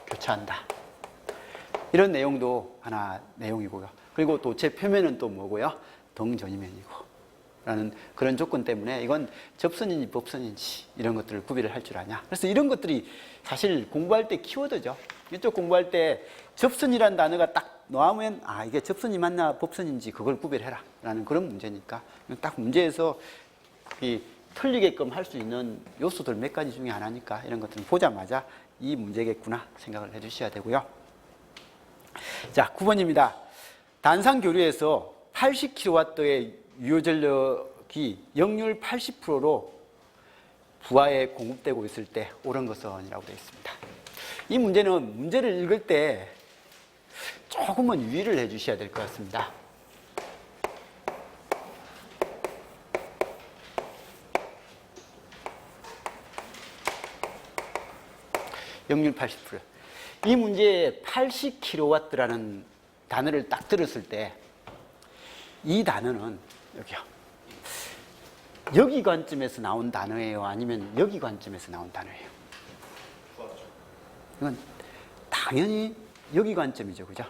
교차한다. 이런 내용도 하나 내용이고요. 그리고 도체 표면은 또 뭐고요? 동전이면이고. 라는 그런 조건 때문에 이건 접선인지 법선인지 이런 것들을 구별을 할 줄 아냐. 그래서 이런 것들이 사실 공부할 때 키워드죠. 이쪽 공부할 때 접선이라는 단어가 딱 나오면 아, 이게 접선이 맞나 법선인지 그걸 구별해라 라는 그런 문제니까 딱 문제에서 이 틀리게끔 할 수 있는 요소들 몇 가지 중에 하나니까 이런 것들은 보자마자 이 문제겠구나 생각을 해 주셔야 되고요. 자, 9번입니다. 단상 교류에서 80kW의 유효전력이 역률 80%로 부하에 공급되고 있을 때 옳은 것은이라고 되어 있습니다. 이 문제는 문제를 읽을 때 조금은 유의를 해 주셔야 될 것 같습니다. 역률 80%. 이 문제에 80kW라는 단어를 딱 들었을 때 이 단어는 여기요. 여기 관점에서 나온 단어예요? 아니면 여기 관점에서 나온 단어예요? 이건 당연히 여기 관점이죠. 그죠?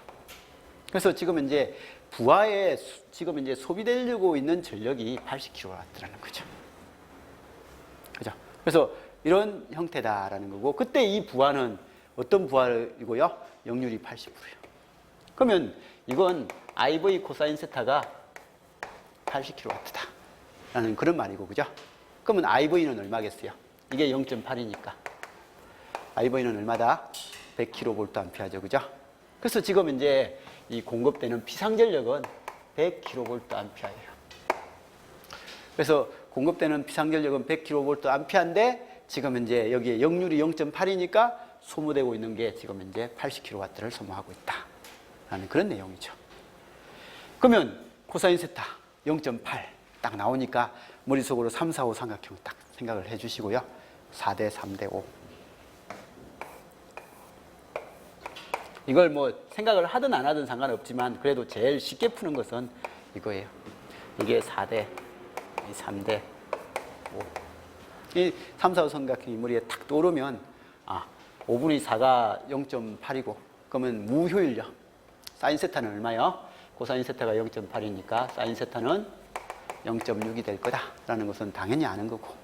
그래서 지금 이제 부하에 지금 이제 소비되려고 있는 전력이 80kW라는 거죠. 그죠? 그래서 이런 형태다라는 거고, 그때 이 부하는 어떤 부하이고요? 역률이 80%예요. 그러면 이건 IV 코사인 세타가 80kW다 라는 그런 말이고, 그죠? 그러면 IV는 얼마겠어요? 이게 0.8이니까 IV는 얼마다? 100kVA죠. 그죠? 그래서 지금 이제 이 공급되는 피상전력은 100kVA예요. 그래서 공급되는 피상전력은 100kVA인데 지금 이제 여기에 역률이 0.8이니까 소모되고 있는 게 지금 이제 80kW를 소모하고 있다 라는 그런 내용이죠. 그러면 코사인 세타 0.8 딱 나오니까 머릿속으로 3, 4, 5 삼각형 딱 생각을 해 주시고요. 4대 3대 5. 이걸 뭐 생각을 하든 안 하든 상관없지만 그래도 제일 쉽게 푸는 것은 이거예요. 이게 4대, 3대 5. 이 3, 4, 5 삼각형이 머리에 탁 떠오르면 5분의 4가 0.8이고 그러면 무효율력. 사인 세타는 얼마요? 코사인 세타가 0.8이니까 사인 세타는 0.6이 될 거다라는 것은 당연히 아는 거고.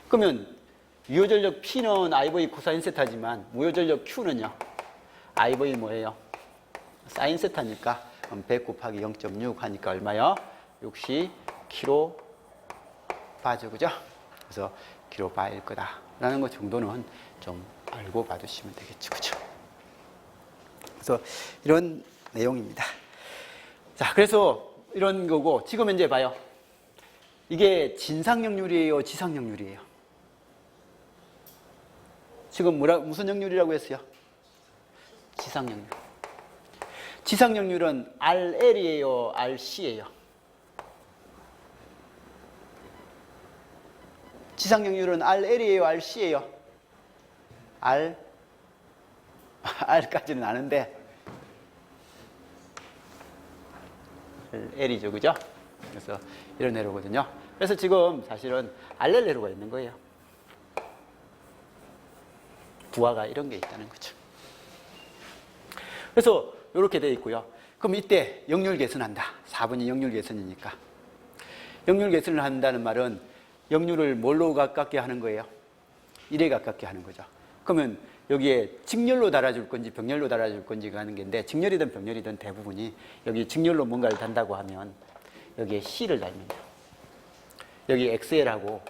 그러면 유효전력 P는 IV 코사인 세타지만 무효전력 Q는요? IV 뭐예요? 사인 세타니까 100 곱하기 0.6 하니까 얼마요? 60kg죠. 그죠? 그래서 kg일 거다라는 것 정도는 좀 알고 봐두시면 되겠죠. 그죠? 그래서 이런 내용입니다. 자, 그래서 이런 거고, 지금 현재 봐요. 이게 진상역률이에요, 지상역률이에요? 지금 무슨 역률이라고 했어요? 지상역률. 지상역률은 RL이에요, RC예요? 지상역률은 RL이에요, RC예요? R까지는 아는데 L이죠, 그죠? 그래서 이런 회로거든요. 그래서 지금 사실은 RL 회로가 있는 거예요. 부하가 이런 게 있다는 거죠. 그래서 이렇게 돼 있고요. 그럼 이때 역률 계산한다. 4번이 역률 계산이니까. 역률 계산을 한다는 말은 역률을 뭘로 가깝게 하는 거예요? 1에 가깝게 하는 거죠. 그러면 여기에 직렬로 달아줄 건지 병렬로 달아줄 건지 하는 게인데, 직렬이든 병렬이든 대부분이 여기 직렬로 뭔가를 단다고 하면 여기에 C를 달면 돼요. 여기 XL하고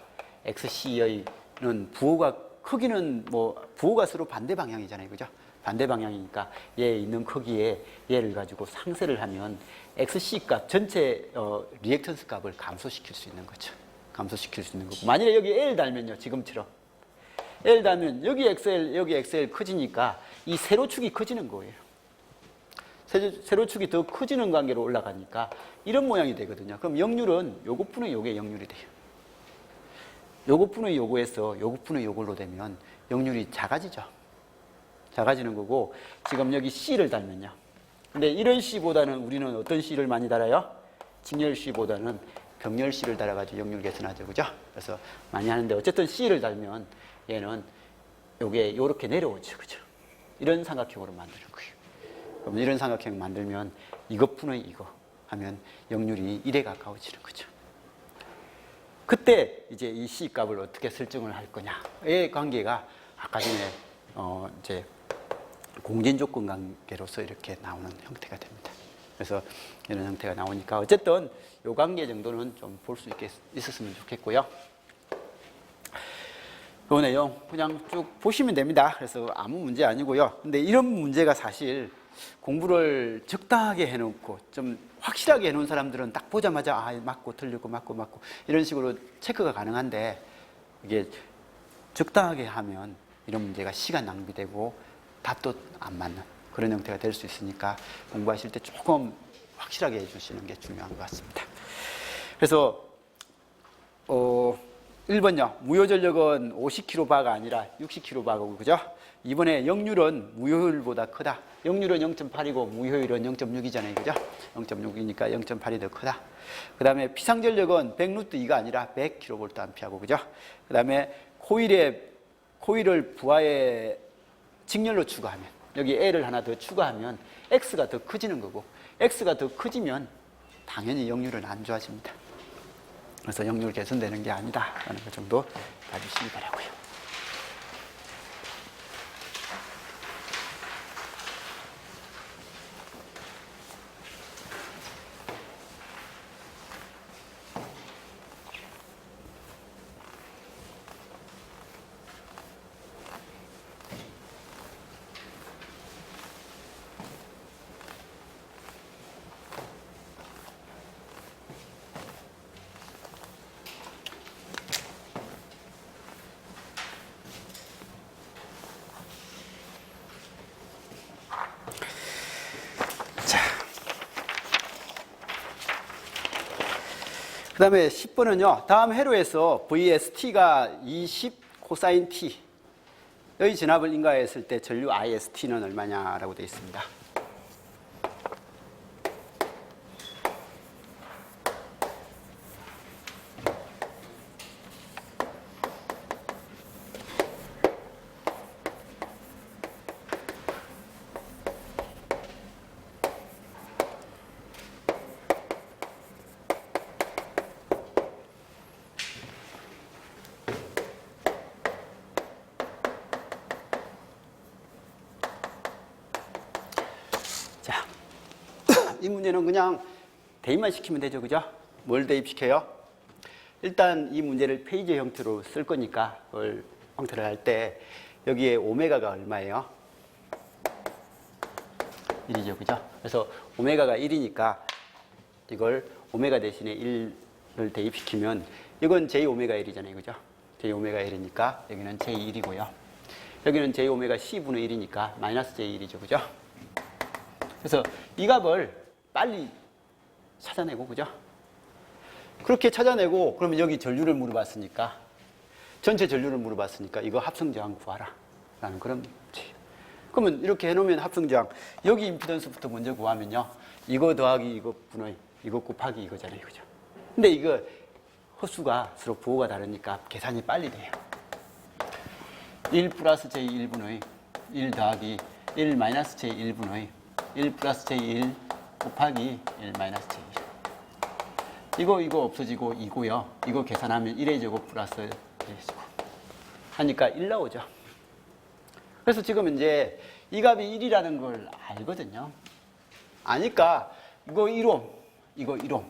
XC의는 부호가 크기는 부호가 서로 반대 방향이잖아요. 그죠? 반대 방향이니까 얘에 있는 크기에 얘를 가지고 상쇄를 하면 XC 값 전체 리액턴스 값을 감소시킬 수 있는 거죠. 감소시킬 수 있는 거고, 만일에 여기 L 달면요, 지금처럼 L 달면 여기 XL, 여기 XL 커지니까 이 세로축이 커지는 거예요. 세로축이 더 커지는 관계로 올라가니까 이런 모양이 되거든요. 그럼 역률은 요거분의 요게 역률이 돼요. 요거분의 요거에서 요거분의 요걸로 되면 역률이 작아지죠. 작아지는 거고, 지금 여기 C를 달면요. 근데 이런 C보다는 우리는 어떤 C를 많이 달아요? 직렬 C보다는 병렬 C를 달아가지고 역률 계산하죠. 그죠? 그래서 많이 하는데, 어쨌든 C를 달면 얘는 요게 요렇게 내려오죠. 그죠? 이런 삼각형으로 만드는 거예요. 그럼 이런 삼각형 만들면 이것분의 이거 하면 역률이 1에 가까워지는 거죠. 그때 이제 이 C 값을 어떻게 설정을 할 거냐의 관계가 아까 전에 이제 공진 조건 관계로서 이렇게 나오는 형태가 됩니다. 그래서 이런 형태가 나오니까 어쨌든 요 관계 정도는 좀 볼 수 있었으면 좋겠고요. 요 내용 그냥 쭉 보시면 됩니다. 그래서 아무 문제 아니고요. 근데 이런 문제가 사실 공부를 적당하게 해놓고 좀 확실하게 해놓은 사람들은 딱 보자마자 맞고 틀리고 맞고 이런 식으로 체크가 가능한데, 이게 적당하게 하면 이런 문제가 시간 낭비되고 답도 안 맞는 그런 형태가 될 수 있으니까 공부하실 때 조금 확실하게 해주시는 게 중요한 것 같습니다. 그래서 1번요. 무효전력은 50kB가 아니라 60kB고, 그죠? 이번에 역률은 무효율보다 크다. 역률은 0.8이고 무효율은 0.6이잖아요. 그죠? 0.6이니까 0.8이 더 크다. 그 다음에 피상전력은 100루트 2가 아니라 100kVA고, 그죠? 그 다음에 코일을 부하에 직렬로 추가하면, 여기 L을 하나 더 추가하면 X가 더 커지는 거고, X가 더 커지면 당연히 역률은 안 좋아집니다. 그래서 역률 개선되는 게 아니다라는 것 정도 봐주시기 바라고요. 그 다음에 10번은요, 다음 회로에서 VST가 20 코사인 T, 여기 진압을 인가했을 때 전류 IST는 얼마냐라고 되어 있습니다. 이 문제는 그냥 대입만 시키면 되죠. 그죠? 뭘 대입시켜요? 일단 이 문제를 페이지 형태로 쓸 거니까 그걸 형태를 할 때 여기에 오메가가 얼마예요? 1이죠. 그죠? 그래서 오메가가 1이니까 이걸 오메가 대신에 1을 대입시키면 이건 j 오메가 1이잖아요. 그죠? j 오메가 1이니까 여기는 j1이고요. 여기는 j 오메가 c분의 1이니까 마이너스 j1이죠. 그죠? 그래서 이 값을 빨리 찾아내고, 그죠? 그렇게 찾아내고, 그러면 여기 전류를 물어봤으니까, 전체 전류를 물어봤으니까, 이거 합성저항 구하라. 라는 그런 문제예요. 그러면 이렇게 해놓으면 합성저항, 여기 임피던스부터 먼저 구하면요. 이거 더하기 이거 분의, 이거 곱하기 이거잖아요. 그죠? 근데 이거 헛수가 서로 부호가 다르니까 계산이 빨리 돼요. 1 플러스 j1분의 1 더하기 1 마이너스 j1분의 1 플러스 j1 곱하기 1 마이너스 j1. 이거 없어지고 2고요. 이거 계산하면 1의 제곱 플러스 1의 제곱. 하니까 1 나오죠. 그래서 지금 이제 이 값이 1이라는 걸 알거든요. 아니까 이거 1옴, 이거 1옴.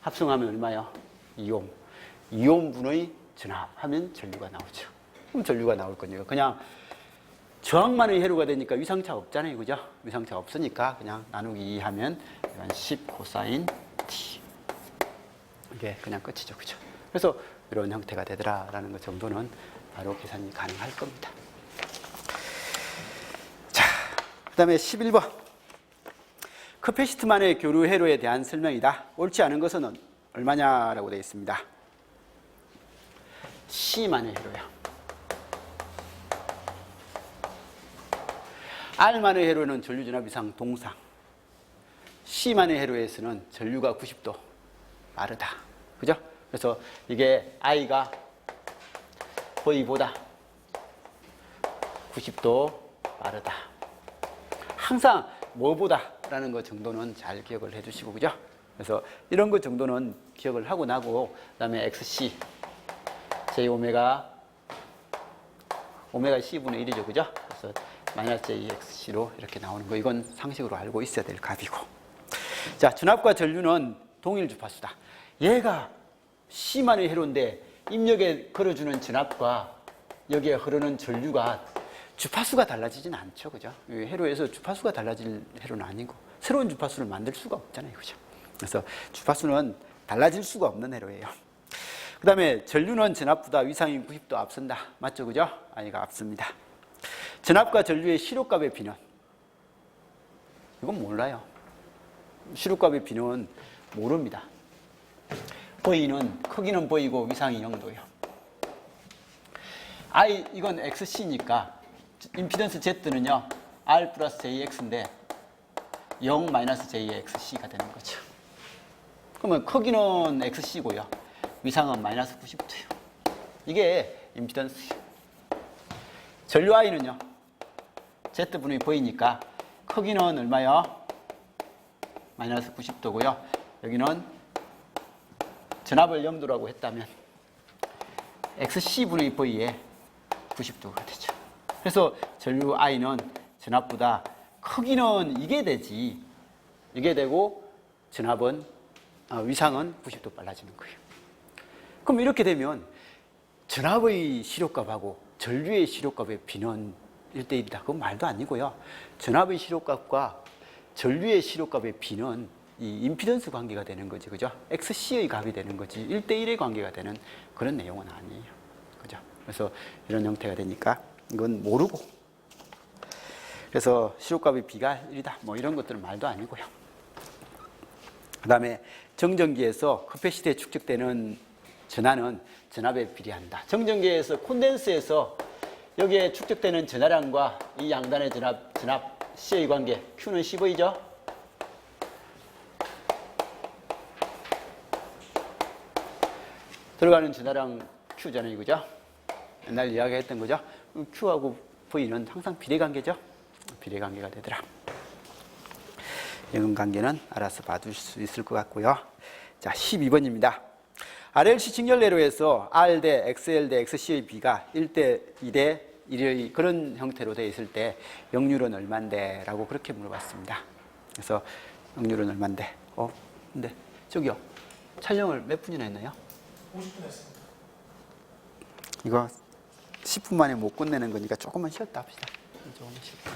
합성하면 얼마요? 2옴. 2옴분의 전압하면 전류가 나오죠. 그럼 전류가 나올 거니까 그냥 저항만의 회로가 되니까 위상차 없잖아요. 그죠? 위상차 없으니까 그냥 나누기 2 하면 10 코사인 t. 이게 그냥 끝이죠. 그죠? 그래서 이런 형태가 되더라라는 것 정도는 바로 계산이 가능할 겁니다. 자, 그 다음에 11번. 커패시트만의 교류 회로에 대한 설명이다. 옳지 않은 것은 얼마냐라고 되어 있습니다. C만의 회로요. R만의 회로는 전류전압 이상 동상. C만의 회로에서는 전류가 90도 빠르다. 그죠? 그래서 이게 I가 V보다 90도 빠르다. 항상 뭐보다 라는 것 정도는 잘 기억을 해 주시고, 그죠? 그래서 이런 것 정도는 기억을 하고 나고, 그 다음에 XC, J 오메가 C분의 1이죠. 그죠? 그래서 마이너스 JXC로 이렇게 나오는 거, 이건 상식으로 알고 있어야 될 값이고. 자, 전압과 전류는 동일 주파수다. 얘가 C만의 회로인데 입력에 걸어주는 전압과 여기에 흐르는 전류가 주파수가 달라지진 않죠. 그죠? 회로에서 주파수가 달라질 회로는 아니고 새로운 주파수를 만들 수가 없잖아요. 그죠? 그래서 주파수는 달라질 수가 없는 회로예요. 그 다음에 전류는 전압보다 위상이 90도 앞선다. 맞죠? 그죠? 아니가 앞섭니다. 전압과 전류의 시료값의 비는, 이건 몰라요. 시료값의 비는 모릅니다. V는 크기는 V고 위상이 0도예요. I, 이건 XC니까 임피던스 Z는요 R 플러스 JX인데 0 마이너스 JXC가 되는 거죠. 그러면 크기는 XC고요. 위상은 마이너스 90도예요. 이게 임피던스예요. 전류 I는요 Z분의 V니까 크기는 얼마요? 마이너스 90도고요. 여기는 전압을 0도라고 했다면 XC분의 V에 90도가 되죠. 그래서 전류 I는 전압보다 크기는 이게 되지, 이게 되고 전압은 위상은 90도 빨라지는 거예요. 그럼 이렇게 되면 전압의 시료값하고 전류의 시료값의 비는 1대1이다. 그건 말도 아니고요. 전압의 시료값과 전류의 시료값의 비는 이 임피던스 관계가 되는 거지, 그죠? XC의 값이 되는 거지 1대1의 관계가 되는 그런 내용은 아니에요. 그죠? 그래서 이런 형태가 되니까 이건 모르고, 그래서 시료값의 비가 1이다. 뭐 이런 것들은 말도 아니고요. 그 다음에 정전기에서 커패시티에 축적되는 전하는 전압에 비례한다. 정전기에서 콘덴스에서 여기에 축적되는 전하량과 이 양단의 전압 C의 관계, Q는 CV죠. 들어가는 전하량 Q잖아요. 그죠? 옛날 이야기했던 거죠. Q하고 V는 항상 비례관계죠. 비례관계가 되더라. 이런 관계는 알아서 봐줄 수 있을 것 같고요. 자, 12번입니다. RLC 직렬내로에서 R 대 XL 대 XC의 비가 1대 2대 1의 그런 형태로 되어 있을 때 역률은 얼만데? 라고 그렇게 물어봤습니다. 그래서 확률은 얼만데? 근데 저기요. 촬영을 몇 분이나 했나요?
50분 했습니다.
이거 10분 만에 못 끝내는 거니까 조금만 쉬었다 합시다. 조금만 쉬었다.